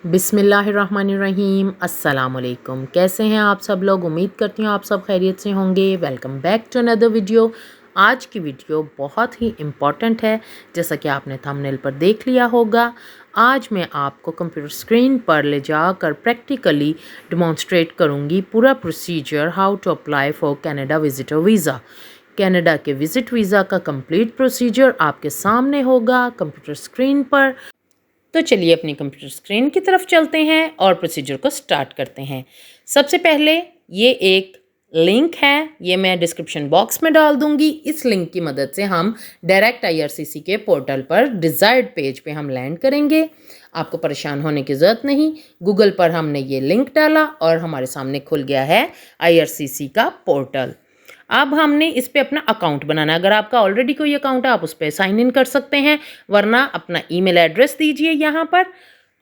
बिस्मिल्लाहिर्रहमानिर्रहीम। अस्सलामुअलैकुम। कैसे हैं आप सब लोग? उम्मीद करती हूँ आप सब खैरियत से होंगे। Welcome back to another video. आज की वीडियो बहुत ही इम्पॉर्टेंट है, जैसा कि आपने थंबनेल पर देख लिया होगा। आज मैं आपको कंप्यूटर स्क्रीन पर ले जाकर प्रैक्टिकली डिमॉन्स्ट्रेट करूँगी पूरा procedure, how to apply for Canada visitor visa. Canada के विज़िट वीज़ा का कंप्लीट प्रोसीजर आपके सामने होगा कंप्यूटर स्क्रीन पर। तो चलिए अपनी कंप्यूटर स्क्रीन की तरफ चलते हैं और प्रोसीजर को स्टार्ट करते हैं। सबसे पहले ये एक लिंक है, ये मैं डिस्क्रिप्शन बॉक्स में डाल दूंगी। इस लिंक की मदद से हम डायरेक्ट आईआरसीसी के पोर्टल पर डिज़ायर्ड पेज पे हम लैंड करेंगे। आपको परेशान होने की ज़रूरत नहीं। गूगल पर हमने ये लिंक डाला और हमारे सामने खुल गया है आईआरसीसी का पोर्टल। अब हमने इस पे अपना अकाउंट बनाना है। अगर आपका ऑलरेडी कोई अकाउंट है आप उस पर साइन इन कर सकते हैं, वरना अपना ईमेल एड्रेस दीजिए यहाँ पर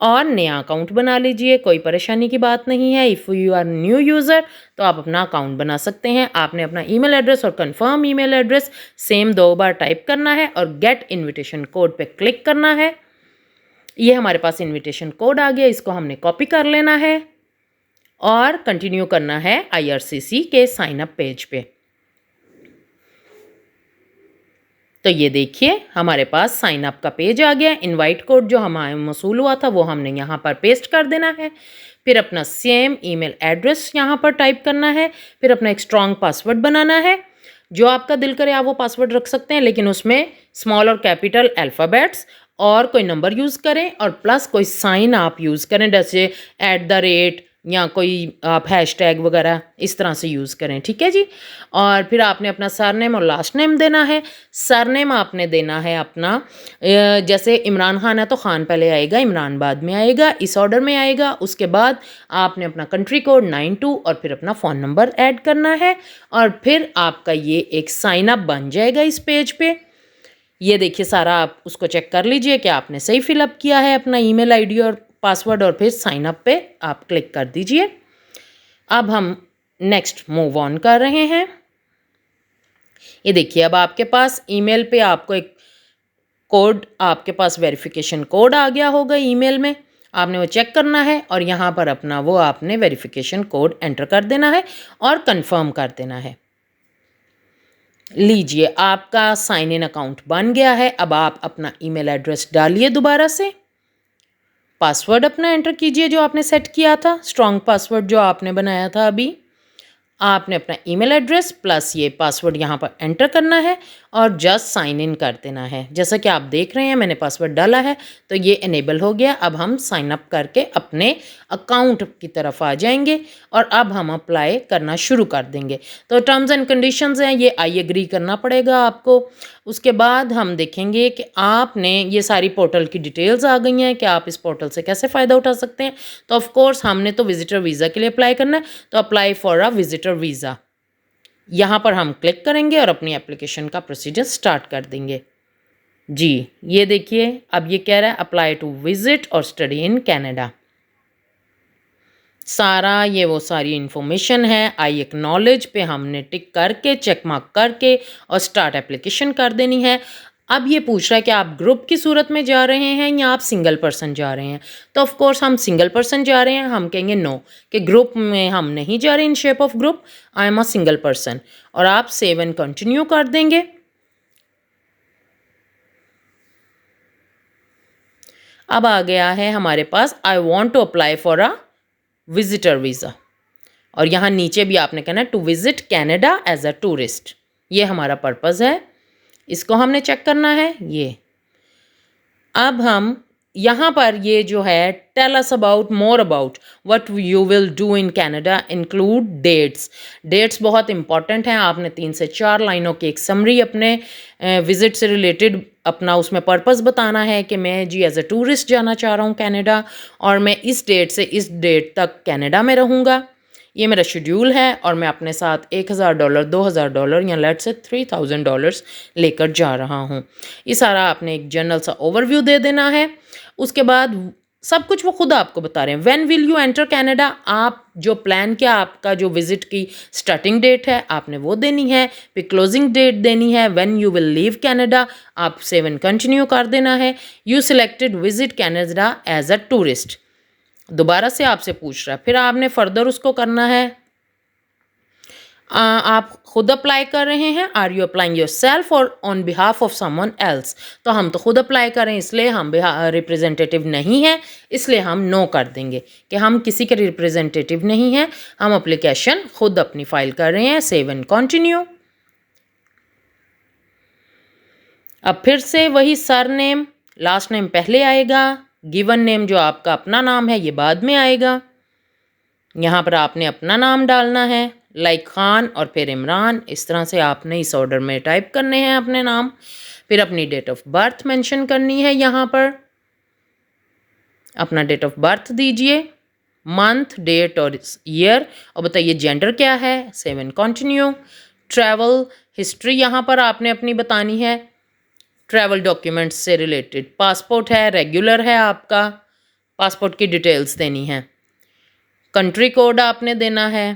और नया अकाउंट बना लीजिए। कोई परेशानी की बात नहीं है। If you are new user तो आप अपना अकाउंट बना सकते हैं। आपने अपना ईमेल एड्रेस और कंफर्म ईमेल एड्रेस सेम 2 बार टाइप करना है और गेट इन्विटेशन कोड पे क्लिक करना है। ये हमारे पास इन्विटेशन कोड आ गया, इसको हमने कॉपी कर लेना है और कंटिन्यू करना है आईआरसीसी के साइन अप पेज पे। तो ये देखिए हमारे पास साइन अप का पेज आ गया। इनवाइट कोड जो हमारे मौसूल हुआ था वो हमने यहाँ पर पेस्ट कर देना है। फिर अपना सेम ईमेल एड्रेस यहाँ पर टाइप करना है। फिर अपना एक स्ट्रॉन्ग पासवर्ड बनाना है। जो आपका दिल करे आप वो पासवर्ड रख सकते हैं, लेकिन उसमें स्मॉल और कैपिटल अल्फ़ाबेट्स और कोई नंबर यूज़ करें और प्लस कोई साइन आप यूज़ करें, जैसे @ या कोई आप हैशटैग वगैरह इस तरह से यूज़ करें। ठीक है जी। और फिर आपने अपना सरनेम और लास्ट नेम देना है। सरनेम आपने देना है अपना, जैसे इमरान खान है तो खान पहले आएगा, इमरान बाद में आएगा, इस ऑर्डर में आएगा। उसके बाद आपने अपना कंट्री कोड 92 और फिर अपना फ़ोन नंबर ऐड करना है और फिर आपका ये एक साइन अप बन जाएगा इस पेज पे। ये देखिए सारा आप उसको चेक कर लीजिए कि आपने सही फिलअप किया है अपना ईमेल आईडी और पासवर्ड, और फिर साइन अप पे आप क्लिक कर दीजिए। अब हम नेक्स्ट मूव ऑन कर रहे हैं। ये देखिए अब आपके पास ईमेल पे आपको एक कोड, आपके पास वेरिफिकेशन कोड आ गया होगा ईमेल में। आपने वो चेक करना है और यहाँ पर अपना वो आपने वेरिफिकेशन कोड एंटर कर देना है और कंफर्म कर देना है। लीजिए आपका साइन इन अकाउंट बन गया है। अब आप अपना ईमेल एड्रेस डालिए, दोबारा से पासवर्ड अपना एंटर कीजिए जो आपने सेट किया था, स्ट्रॉन्ग पासवर्ड जो आपने बनाया था अभी। आपने अपना ईमेल एड्रेस प्लस ये पासवर्ड यहाँ पर एंटर करना है और जस्ट साइन इन कर देना है। जैसा कि आप देख रहे हैं मैंने पासवर्ड डाला है तो ये इनेबल हो गया। अब हम साइन अप करके अपने अकाउंट की तरफ आ जाएंगे और अब हम अप्लाई करना शुरू कर देंगे। तो टर्म्स एंड कंडीशंस हैं, ये आई एग्री करना पड़ेगा आपको। उसके बाद हम देखेंगे कि आपने ये सारी पोर्टल की डिटेल्स आ गई हैं कि आप इस पोर्टल से कैसे फ़ायदा उठा सकते हैं। तो ऑफ कोर्स हमने तो विजिटर वीज़ा के लिए अप्लाई करना है, तो apply for a visitor visa यहाँ पर हम क्लिक करेंगे और अपनी एप्लीकेशन का प्रोसीजर स्टार्ट कर देंगे। जी ये देखिए अब ये कह रहा है अप्लाई टू विजिट और स्टडी इन कनाडा। सारा ये वो सारी इन्फॉर्मेशन है। आई एक्नॉलेज पे हमने टिक करके चेक मार्क करके और स्टार्ट एप्लीकेशन कर देनी है। अब ये पूछ रहा है कि आप ग्रुप की सूरत में जा रहे हैं या आप सिंगल पर्सन जा रहे हैं। तो ऑफ कोर्स हम सिंगल पर्सन जा रहे हैं, हम कहेंगे नो कि ग्रुप में हम नहीं जा रहे in shape of group, I am a single person, और आप सेव एंड कंटिन्यू कर देंगे। अब आ गया है हमारे पास I want to apply for a visitor visa, और यहाँ नीचे भी आपने कहना है to visit Canada as a tourist. ये हमारा पर्पज़ है, इसको हमने चेक करना है। ये अब हम यहाँ पर ये जो है tell us about more about what you will do in Canada include dates. Dates बहुत इंपॉर्टेंट हैं। आपने 3 से 4 लाइनों की एक समरी अपने विज़िट से रिलेटेड अपना उसमें पर्पस बताना है कि मैं जी एज अ टूरिस्ट जाना चाह रहा हूँ कनाडा और मैं इस डेट से इस डेट तक कनाडा में रहूँगा। ये मेरा शेड्यूल है और मैं अपने साथ $1000, $2000 या लेट से $3000 लेकर जा रहा हूँ। ये सारा आपने एक जनरल सा ओवरव्यू दे देना है। उसके बाद सब कुछ वो खुद आपको बता रहे हैं। When will you enter Canada, आप जो प्लान किया आपका जो विजिट की स्टार्टिंग डेट है आपने वो देनी है, फिर क्लोजिंग डेट देनी है। When you will leave Canada आप सेव एंड कंटिन्यू कर देना है। You selected visit Canada as a tourist, दोबारा से आपसे पूछ रहा है, फिर आपने फर्दर उसको करना है। आप खुद अप्लाई कर रहे हैं, are you applying yourself और on behalf of someone else. तो हम तो खुद अप्लाई करें, इसलिए हम रिप्रेजेंटेटिव नहीं हैं, इसलिए हम नो कर देंगे कि हम किसी के रिप्रेजेंटेटिव नहीं हैं, हम अप्लीकेशन खुद अपनी फाइल कर रहे हैं। Save and continue. अब फिर से वही सर नेम, लास्ट नेम पहले आएगा, गिवन नेम जो आपका अपना नाम है ये बाद में आएगा। यहाँ पर आपने अपना नाम डालना है, लाइक खान और फिर इमरान, इस तरह से आपने इस ऑर्डर में टाइप करने हैं अपने नाम। फिर अपनी डेट ऑफ बर्थ मेंशन करनी है, यहाँ पर अपना डेट ऑफ बर्थ दीजिए, मंथ, डेट और ईयर, और बताइए जेंडर क्या है। Save and continue. Travel history यहाँ पर आपने अपनी बतानी है, ट्रैवल डॉक्यूमेंट्स से रिलेटेड, पासपोर्ट है, रेगुलर है आपका, पासपोर्ट की डिटेल्स देनी है। कंट्री कोड आपने देना है,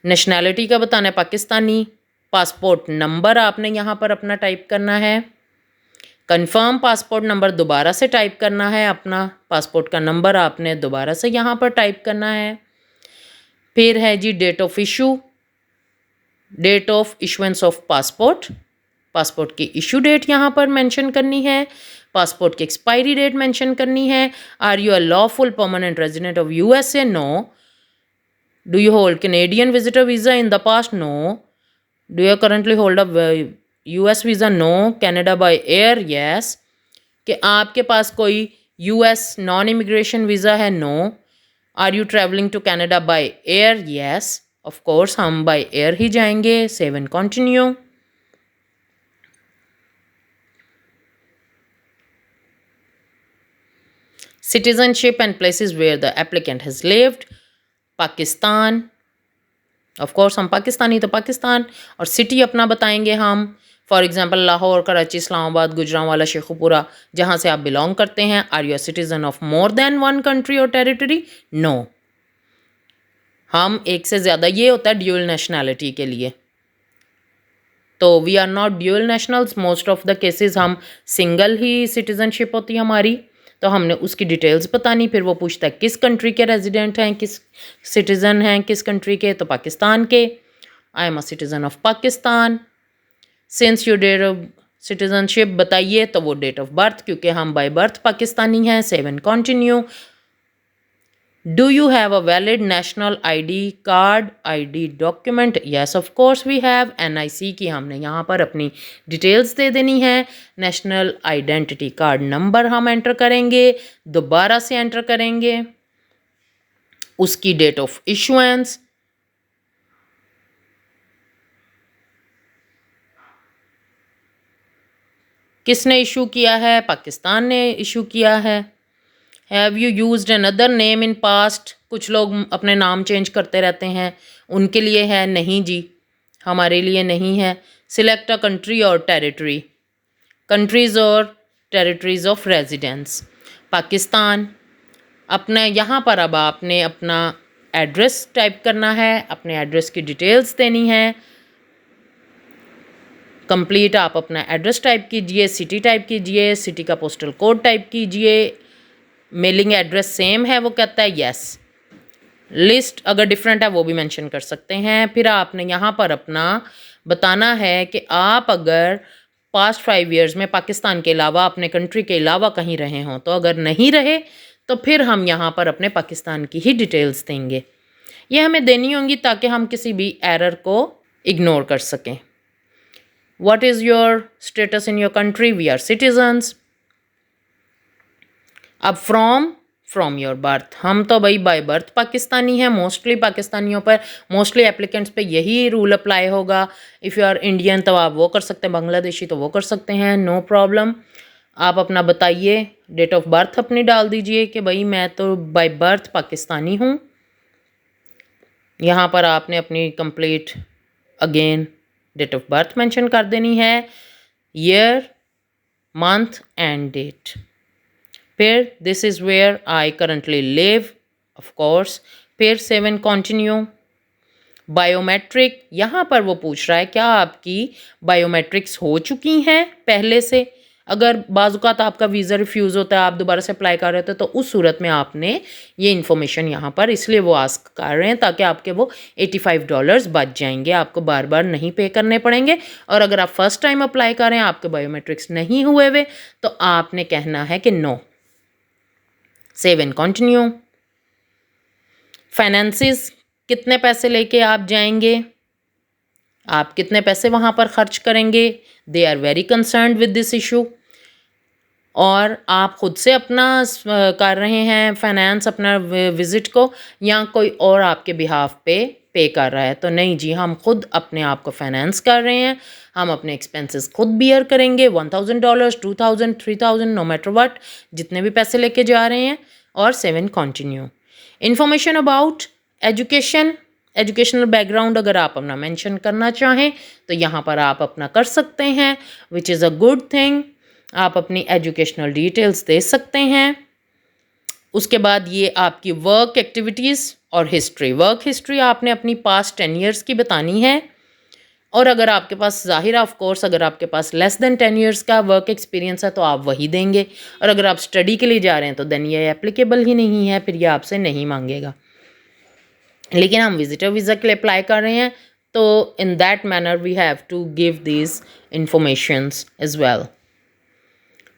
नेशनैलिटी का बताना है पाकिस्तानी, पासपोर्ट नंबर आपने यहाँ पर अपना टाइप करना है, कंफर्म पासपोर्ट नंबर दोबारा से टाइप करना है, अपना पासपोर्ट का नंबर आपने दोबारा से यहाँ पर टाइप करना है। फिर है जी date of issue, date of issuance of passport, passport की इशू डेट यहाँ पर मेंशन करनी है, पासपोर्ट की एक्सपायरी डेट मेंशन करनी है। Are you a lawful permanent resident of USA? No. Do you hold Canadian visitor visa in the past? No. Do you currently hold a US visa? No. Canada by air? Yes. कि आपके पास कोई US non immigration visa है? No. Are you travelling to Canada by air? Yes, of course हम by air ही जाएंगे। Save and continue. Citizenship and places where the applicant has lived, Pakistan, of course हम पाकिस्तानी तो पाकिस्तान, और सिटी अपना बताएंगे हम, फॉर एग्जांपल लाहौर, कराची, इस्लामाबाद, गुजरांवाला, शेखुपुरा, जहाँ से आप बिलोंग करते हैं। Are you a citizen of more than one country or territory? No. हम एक से ज़्यादा, ये होता है ड्यूअल नेशनैलिटी के लिए, तो we are not dual nationals, most of the cases हम सिंगल ही सिटीजनशिप होती है हमारी। तो हमने उसकी डिटेल्स बतानी, फिर वो पूछता है किस कंट्री के रेजिडेंट हैं, किस सिटीज़न हैं किस कंट्री के, तो पाकिस्तान के। I am a citizen of Pakistan. Since your date of citizenship बताइए, तो वो डेट ऑफ बर्थ, क्योंकि हम बाय बर्थ पाकिस्तानी हैं। Save and continue. Do you have a valid national ID card, ID document? Yes of course we have. NIC की हमने यहाँ पर अपनी डिटेल्स दे देनी है। नेशनल आइडेंटिटी कार्ड नंबर हम एंटर करेंगे, दोबारा से एंटर करेंगे, उसकी डेट ऑफ इशुएंस, किसने इशू किया है, पाकिस्तान ने इशू किया है। Have you used another name in past? कुछ लोग अपने नाम चेंज करते रहते हैं, उनके लिए है, नहीं जी हमारे लिए नहीं है। Select a country or territory, countries और टेरिटरीज़ ऑफ रेजिडेंस, पाकिस्तान। अपने यहाँ पर अब आपने अपना एड्रेस टाइप करना है, अपने एड्रेस की डिटेल्स देनी है, कंप्लीट आप अपना एड्रेस टाइप कीजिए, सिटी टाइप कीजिए, सिटी का पोस्टल कोड टाइप कीजिए, मेलिंग एड्रेस सेम है वो कहता है यस, लिस्ट अगर डिफरेंट है वो भी मेंशन कर सकते हैं। फिर आपने यहाँ पर अपना बताना है कि आप अगर पास्ट 5 ईयर्स में पाकिस्तान के अलावा अपने कंट्री के अलावा कहीं रहे हों, तो अगर नहीं रहे तो फिर हम यहाँ पर अपने पाकिस्तान की ही डिटेल्स देंगे। ये हमें देनी होंगी ताकि हम किसी भी एरर को इग्नोर कर सकें। What is your status in your country? We are citizens. अब फ्रॉम योर बर्थ, हम तो भाई बाय बर्थ पाकिस्तानी हैं, मोस्टली पाकिस्तानियों पर, मोस्टली एप्लीकेंट्स पे यही रूल अप्लाई होगा। इफ़ यू आर इंडियन तो आप वो कर सकते हैं, बांग्लादेशी तो वो कर सकते हैं, नो प्रॉब्लम। आप अपना बताइए, डेट ऑफ बर्थ अपनी डाल दीजिए कि भाई मैं तो बाय बर्थ पाकिस्तानी हूँ। यहाँ पर आपने अपनी complete again date of birth mention कर देनी है, ईयर, मंथ एंड डेट। फिर this is where I currently live, of course. फिर सेव एंड कंटिन्यू। बायोमेट्रिक, यहाँ पर वो पूछ रहा है क्या आपकी बायोमेट्रिक्स हो चुकी हैं पहले से, अगर बाज़-औक़ात आपका वीज़ा रिफ्यूज़ होता है, आप दोबारा से अप्लाई कर रहे होते तो उस सूरत में आपने ये इन्फॉर्मेशन यहाँ पर इसलिए वो आस्क कर रहे हैं ताकि आपके वो $85 बच जाएंगे, आपको बार बार नहीं पे करने पड़ेंगे। और अगर आप फर्स्ट टाइम अप्लाई कर रहे हैं, आपके बायोमेट्रिक्स नहीं हुए हुए, तो आपने कहना है कि no. Save and continue. Finances, कितने पैसे लेके आप जाएंगे, आप कितने पैसे वहाँ पर ख़र्च करेंगे, they are very concerned with this issue. और आप ख़ुद से अपना कर रहे हैं फाइनेंस अपना विज़िट को, या कोई और आपके बिहाफ पे कर रहा है, तो नहीं जी, हम ख़ुद अपने आप को फाइनेंस कर रहे हैं, हम अपने एक्सपेंसेस खुद बियर करेंगे, $1000, 2000, 3000, नो मैटर व्हाट, जितने भी पैसे लेके जा रहे हैं। और 7 continue. Information about education, educational background अगर आप अपना मेंशन करना चाहें तो यहाँ पर आप अपना कर सकते हैं, which is a good thing. आप अपनी एजुकेशनल डिटेल्स दे सकते हैं। उसके बाद ये आपकी वर्क एक्टिविटीज़ और हिस्ट्री। वर्क हिस्ट्री आपने अपनी पास्ट 10 ईयर्स की बतानी है, और अगर आपके पास ज़ाहिर ऑफ कोर्स अगर आपके पास लेस देन 10 ईयर्स का वर्क एक्सपीरियंस है तो आप वही देंगे, और अगर आप स्टडी के लिए जा रहे हैं तो देन ये एप्लीकेबल ही नहीं है, फिर ये आपसे नहीं मांगेगा। लेकिन हम विजिटर वीज़ा के लिए अप्लाई कर रहे हैं तो in that manner we have to give this informations as well.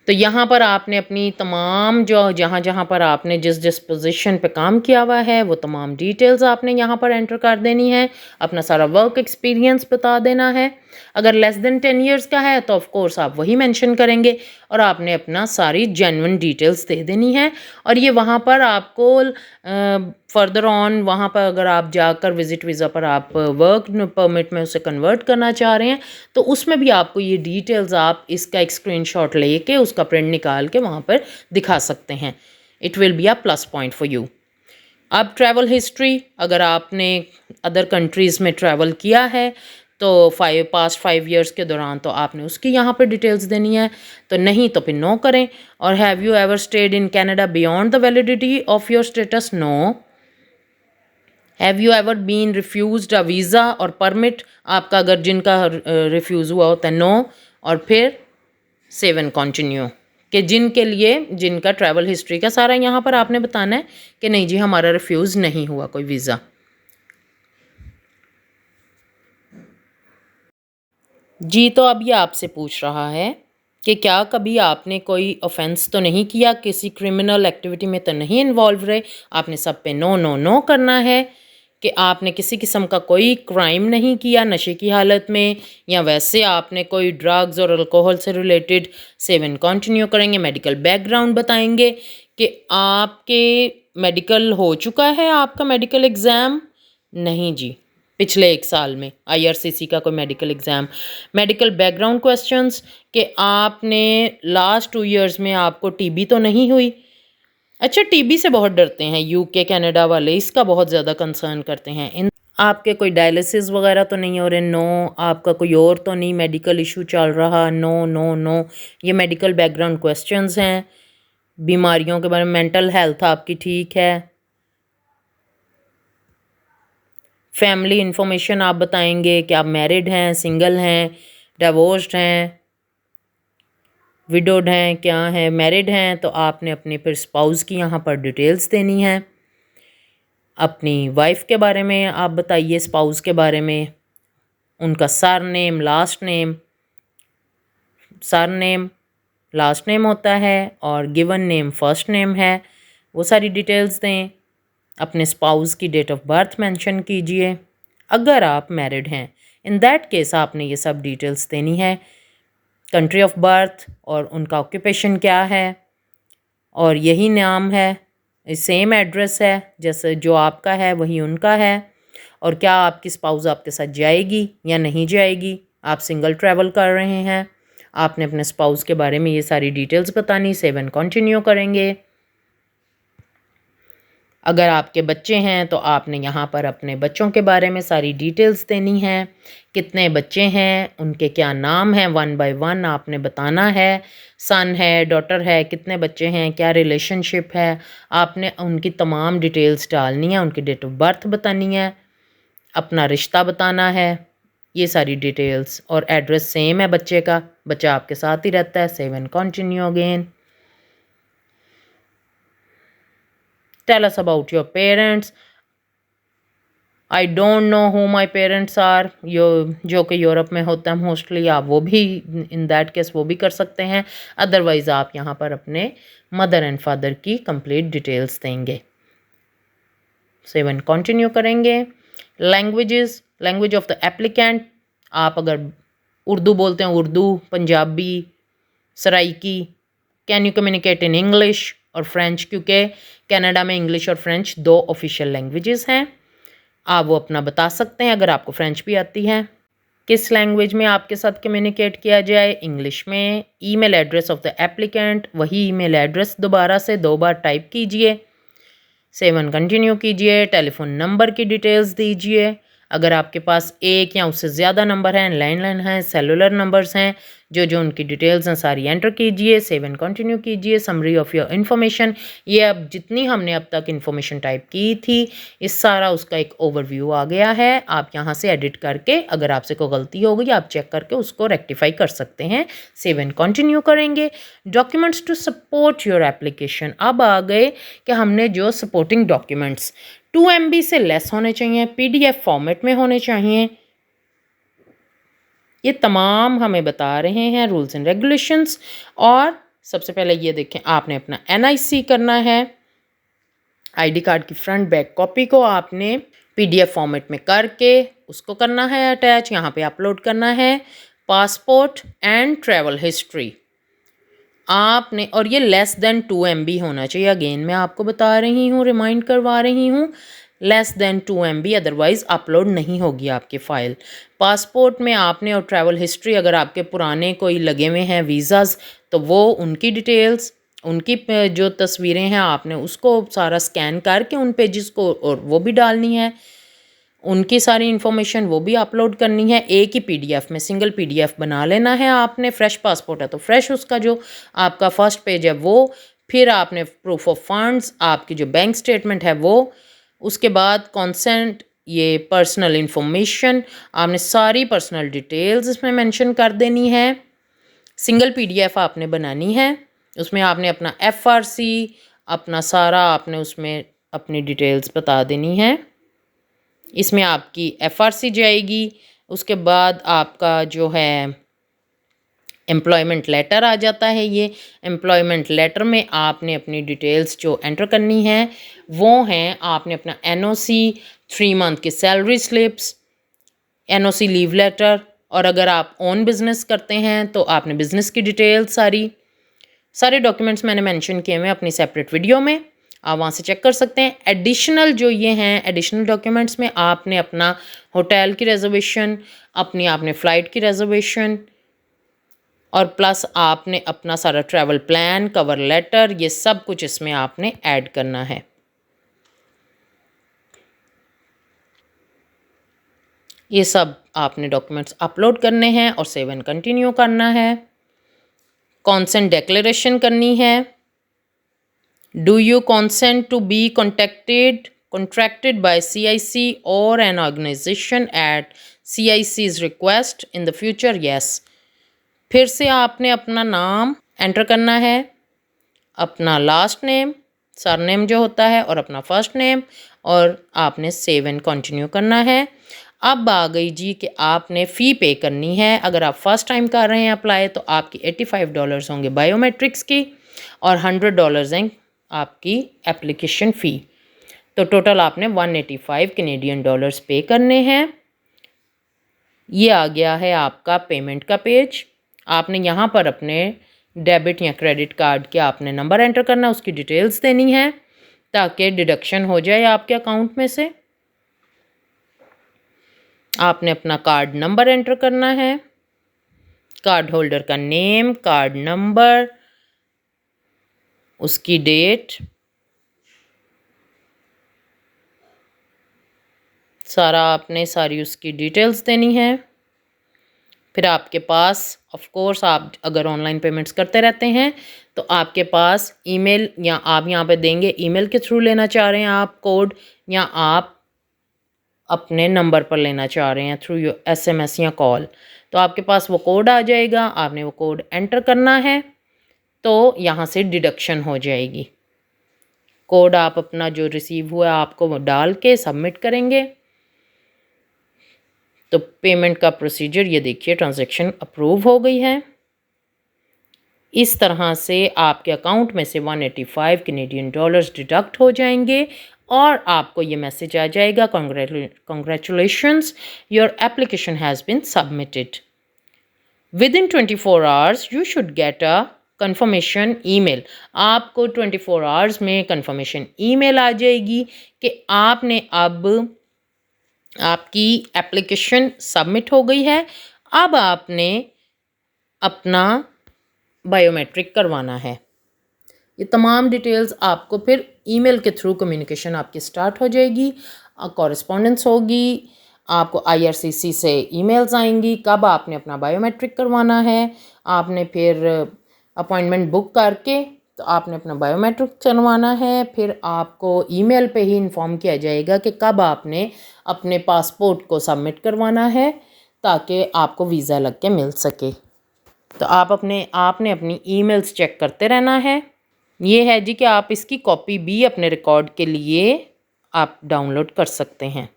तो यहाँ पर आपने अपनी तमाम जो जहाँ जहाँ पर आपने जिस जिस पोजीशन पे काम किया हुआ है वो तमाम डिटेल्स आपने यहाँ पर एंटर कर देनी है, अपना सारा वर्क एक्सपीरियंस बता देना है। अगर लेस देन 10 ईयर्स का है तो ऑफ कोर्स आप वही मेंशन करेंगे, और आपने अपना सारी जेन्युइन डिटेल्स दे देनी है। और ये वहाँ पर आपको फर्दर ऑन वहाँ पर अगर आप जाकर विज़िट वीज़ा पर आप वर्क परमिट में उसे कन्वर्ट करना चाह रहे हैं तो उसमें भी आपको ये डिटेल्स आप इसका एक स्क्रीनशॉट लेके उसका प्रिंट निकाल के वहाँ पर दिखा सकते हैं। It will be a plus point for you. अब ट्रैवल हिस्ट्री, अगर आपने अदर कंट्रीज़ में ट्रैवल किया है तो पास्ट 5 ईयर्स के दौरान तो आपने उसकी यहाँ पे डिटेल्स देनी है, तो नहीं तो फिर नो करें। और have you ever stayed in Canada beyond the validity of your status, no. Have you ever been refused a visa or permit, आपका अगर जिनका रिफ्यूज़ हुआ होता है, नो। और फिर सेव एंड कंटिन्यू, कि जिनके लिए जिनका ट्रैवल हिस्ट्री का सारा यहाँ पर आपने बताना है कि नहीं जी हमारा रिफ्यूज़ नहीं हुआ कोई वीज़ा। जी, तो अब ये आपसे पूछ रहा है कि क्या कभी आपने कोई ऑफेंस तो नहीं किया, किसी क्रिमिनल एक्टिविटी में तो नहीं इन्वॉल्व रहे। आपने सब पे नो नो नो करना है कि आपने किसी किस्म का कोई क्राइम नहीं किया नशे की हालत में, या वैसे आपने कोई ड्रग्स और अल्कोहल से रिलेटेड। 7 कंटिन्यू करेंगे। मेडिकल बैकग्राउंड बताएंगे कि आपके मेडिकल हो चुका है, आपका मेडिकल एग्ज़ाम, नहीं जी पिछले 1 साल में IRCC का कोई medical exam. Medical background questions कि आपने लास्ट 2 ईयर्स में आपको टीबी तो नहीं हुई। अच्छा, टीबी से बहुत डरते हैं UK कनाडा वाले, इसका बहुत ज़्यादा कंसर्न करते हैं। इन आपके कोई डायलिसिस वगैरह तो नहीं हो रहे, नो। आपका कोई और तो नहीं मेडिकल इशू चल रहा, नो नो नो। ये मेडिकल बैकग्राउंड क्वेश्चंस हैं। बीमारियों के बारे में, मेंटल हेल्थ आपकी ठीक है। फैमिली इन्फॉर्मेशन आप बताएंगे कि आप मैरिड हैं, सिंगल हैं, डिवोर्स्ड हैं, विडोड हैं, क्या हैं। मैरिड हैं तो आपने अपने फिर स्पाउस की यहाँ पर डिटेल्स देनी है। अपनी वाइफ के बारे में आप बताइए, स्पाउस के बारे में, उनका surname, last name, surname last name होता है और गिवन नेम फर्स्ट नेम है, वो सारी डिटेल्स दें। अपने स्पाउस की डेट ऑफ बर्थ मेंशन कीजिए अगर आप मैरिड हैं। इन दैट केस आपने ये सब डिटेल्स देनी है, कंट्री ऑफ बर्थ और उनका ऑक्यूपेशन क्या है, और यही नाम है, सेम एड्रेस है जैसे जो आपका है वही उनका है। और क्या आपकी स्पाउस आपके साथ जाएगी या नहीं जाएगी, आप सिंगल ट्रैवल कर रहे हैं। आपने अपने स्पाउस के बारे में ये सारी डिटेल्स बतानी। 7 कंटिन्यू करेंगे। अगर आपके बच्चे हैं तो आपने यहाँ पर अपने बच्चों के बारे में सारी डिटेल्स देनी है। कितने बच्चे हैं, उनके क्या नाम हैं, 1 बाय 1 आपने बताना है। सन है, डॉटर है, कितने बच्चे हैं, क्या रिलेशनशिप है, आपने उनकी तमाम डिटेल्स डालनी है। उनकी डेट ऑफ बर्थ बतानी है, अपना रिश्ता बताना है। ये सारी डिटेल्स, और एड्रेस सेम है बच्चे का, बच्चा आपके साथ ही रहता है। Save and continue again. Tell us about your parents. I don't know who my parents are, जो कि यूरोप में होता है मोस्टली, आप वो भी इन दैट केस वो भी कर सकते हैं। अदरवाइज़ आप यहाँ पर अपने मदर एंड फादर की कंप्लीट डिटेल्स देंगे। सेव एंड कंटिन्यू करेंगे। Languages, language of the applicant, आप अगर उर्दू बोलते हैं Urdu, Punjabi, Saraiki. Can you communicate in English और फ्रेंच, क्योंकि कनाडा में इंग्लिश और फ्रेंच 2 ऑफिशियल लैंग्वेजेस हैं। आप वो अपना बता सकते हैं अगर आपको फ्रेंच भी आती है। किस लैंग्वेज में आपके साथ कम्युनिकेट किया जाए? इंग्लिश में। Email address of the applicant, वही ईमेल एड्रेस दोबारा से 2 बार टाइप कीजिए। सेव एंड कंटिन्यू कीजिए। टेलीफोन नंबर की डिटेल्स दीजिए। अगर आपके पास एक या उससे ज़्यादा नंबर हैं, लैंडलाइन हैं, सेलुलर नंबर्स हैं, जो उनकी डिटेल्स हैं सारी एंटर कीजिए। सेव एंड कंटिन्यू कीजिए। समरी ऑफ़ योर इन्फॉर्मेशन, ये अब जितनी हमने अब तक इन्फॉर्मेशन टाइप की थी, इस सारा उसका एक ओवरव्यू आ गया है। आप यहाँ से एडिट करके, अगर आपसे कोई गलती हो गई आप चेक करके उसको रेक्टिफाई कर सकते हैं। सेव एंड कंटिन्यू करेंगे। Documents to support your application, अब आ गए कि हमने जो सपोर्टिंग डॉक्यूमेंट्स 2 MB से लेस होने चाहिए, PDF फॉर्मेट में होने चाहिए। ये तमाम हमें बता रहे हैं रूल्स एंड रेगुलेशंस। और सबसे पहले ये देखें, आपने अपना NIC करना है। ID कार्ड की फ्रंट बैक कॉपी को आपने PDF फॉर्मेट में करके उसको करना है अटैच, यहाँ पे अपलोड करना है। पासपोर्ट एंड ट्रैवल हिस्ट्री आपने, और ये लेस देन 2 MB होना चाहिए। अगेन मैं आपको बता रही हूँ, रिमाइंड करवा रही हूँ, less than 2 MB, otherwise upload नहीं होगी आपकी फ़ाइल। पासपोर्ट में आपने, और ट्रैवल हिस्ट्री अगर आपके पुराने कोई लगे हुए हैं वीज़ाज़, तो वो उनकी डिटेल्स, उनकी जो तस्वीरें हैं आपने उसको सारा स्कैन करके उन पेजेस को, और वो भी डालनी है। उनकी सारी इन्फॉर्मेशन वो भी अपलोड करनी है। एक ही PDF में सिंगल PDF बना लेना है आपने। फ्रेश पासपोर्ट है तो फ्रेश उसका जो आपका फर्स्ट पेज है वो, फिर आपने प्रूफ ऑफ फंड्स, आपकी जो बैंक स्टेटमेंट है वो, उसके बाद कॉन्सेंट, ये पर्सनल इन्फॉर्मेशन, आपने सारी पर्सनल डिटेल्स इसमें मेंशन कर देनी है। सिंगल PDF आपने बनानी है। उसमें आपने अपना FRC, अपना सारा आपने उसमें अपनी डिटेल्स बता देनी है। इसमें आपकी FRC जाएगी। उसके बाद आपका जो है एम्प्लॉयमेंट लेटर आ जाता है। ये एम्प्लॉयमेंट लेटर में आपने अपनी डिटेल्स जो एंटर करनी है वो हैं, आपने अपना NOC, 3 मंथ की salary slips, NOC leave letter, और अगर आप ओन बिज़नेस करते हैं तो आपने बिज़नेस की डिटेल्स सारे डॉक्यूमेंट्स मैंने मेंशन किए हुए अपनी सेपरेट वीडियो में, आप वहाँ से चेक कर सकते हैं। एडिशनल जो ये हैं एडिशनल डॉक्यूमेंट्स में आपने अपना होटल की रिजर्वेशन, आपने फ़्लाइट की रिजर्वेशन, और प्लस आपने अपना सारा ट्रैवल प्लान, कवर लेटर, ये सब कुछ इसमें आपने ऐड करना है। ये सब आपने डॉक्यूमेंट्स अपलोड करने हैं और सेव एंड कंटिन्यू करना है। कॉन्सेंट डिक्लेरेशन करनी है। Do you consent to be contracted by CIC or an organization at CIC's request in the future? Yes. फिर से आपने अपना नाम एंटर करना है, अपना लास्ट नेम, सरनेम जो होता है, और अपना फर्स्ट नेम, और आपने सेव एंड कंटिन्यू करना है। अब आ गई जी कि आपने फ़ी पे करनी है। अगर आप फर्स्ट टाइम कर रहे हैं अप्लाई तो आपकी $85 होंगे बायोमेट्रिक्स की, और $100 हैं आपकी एप्लीकेशन फ़ी। तो टोटल आपने 185 कैनेडियन डॉलर्स पे करने हैं। ये आ गया है आपका पेमेंट का पेज। आपने यहाँ पर अपने डेबिट या क्रेडिट कार्ड के आपने नंबर एंटर करना, उसकी डिटेल्स देनी है ताकि डिडक्शन हो जाए आपके अकाउंट में से। आपने अपना कार्ड नंबर एंटर करना है, कार्ड होल्डर का नेम, कार्ड नंबर, उसकी डेट, सारा आपने सारी उसकी डिटेल्स देनी है। फिर आपके पास ऑफ कोर्स आप अगर ऑनलाइन पेमेंट्स करते रहते हैं तो आपके पास ईमेल, या आप यहाँ पे देंगे ईमेल के थ्रू लेना चाह रहे हैं आप कोड, या आप अपने नंबर पर लेना चाह रहे हैं थ्रू योर SMS या कॉल, तो आपके पास वो कोड आ जाएगा, आपने वो कोड एंटर करना है तो यहाँ से डिडक्शन हो जाएगी। कोड आप अपना जो रिसीव हुआ आपको वो डाल के सबमिट करेंगे तो पेमेंट का प्रोसीजर ये देखिए, ट्रांजैक्शन अप्रूव हो गई है। इस तरह से आपके अकाउंट में से 185 कैनेडियन डॉलर्स डिडक्ट हो जाएंगे और आपको ये मैसेज आ जाएगा, congratulations, your application has been submitted. Within 24 hours you should get a confirmation email. आपको 24 आवर्स में कंफर्मेशन ईमेल आ जाएगी कि आपने अब आपकी एप्लीकेशन सबमिट हो गई है। अब आपने अपना बायोमेट्रिक करवाना है। ये तमाम डिटेल्स आपको फिर ईमेल के थ्रू कम्युनिकेशन आपकी स्टार्ट हो जाएगी, कॉरेस्पॉन्डेंस होगी, आपको IRCC से ईमेल्स आएंगी कब आपने अपना बायोमेट्रिक करवाना है। आपने फिर अपॉइंटमेंट बुक करके तो आपने अपना बायोमेट्रिक करवाना है। फिर आपको ईमेल पे ही इन्फॉर्म किया जाएगा कि कब आपने अपने पासपोर्ट को सबमिट करवाना है ताकि आपको वीज़ा लग के मिल सके। तो आपने अपनी ईमेल्स चेक करते रहना है। ये है जी कि आप इसकी कॉपी भी अपने रिकॉर्ड के लिए आप डाउनलोड कर सकते हैं।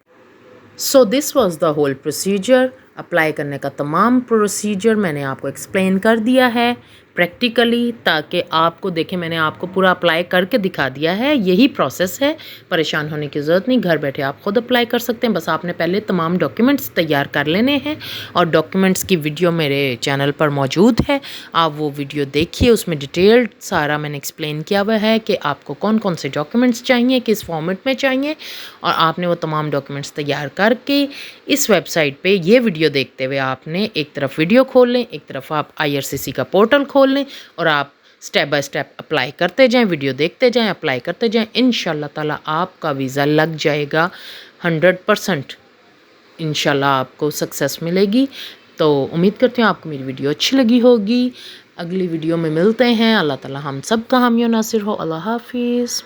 So this was the whole procedure. Apply करने का तमाम प्रोसीजर मैंने आपको एक्सप्लेन कर दिया है प्रैक्टिकली, ताकि आपको देखें मैंने आपको पूरा अप्लाई करके दिखा दिया है। यही प्रोसेस है, परेशान होने की ज़रूरत नहीं, घर बैठे आप ख़ुद अप्लाई कर सकते हैं। बस आपने पहले तमाम डॉक्यूमेंट्स तैयार कर लेने हैं और डॉक्यूमेंट्स की वीडियो मेरे चैनल पर मौजूद है, आप वो वीडियो देखिए, उसमें डिटेल्ड सारा मैंने एक्सप्लेन किया हुआ है कि आपको कौन कौन से डॉक्यूमेंट्स चाहिए, किस फॉर्मेट में चाहिए, और आपने वो तमाम डॉक्यूमेंट्स तैयार करके इस वेबसाइट पे ये वीडियो देखते हुए आपने एक तरफ वीडियो खोल लें, एक तरफ आप IRCC का पोर्टल खोल लें और आप स्टेप बाय स्टेप अप्लाई करते जाएं, वीडियो देखते जाएं, अप्लाई करते जाएं। इंशाल्लाह ताला आपका वीज़ा लग जाएगा 100%। इंशाल्लाह आपको सक्सेस मिलेगी। तो उम्मीद करती हूँ आपको मेरी वीडियो अच्छी लगी होगी। अगली वीडियो में मिलते हैं। अल्लाह ताला हम सब का हामी नासिर हो। अल्लाह हाफिज़।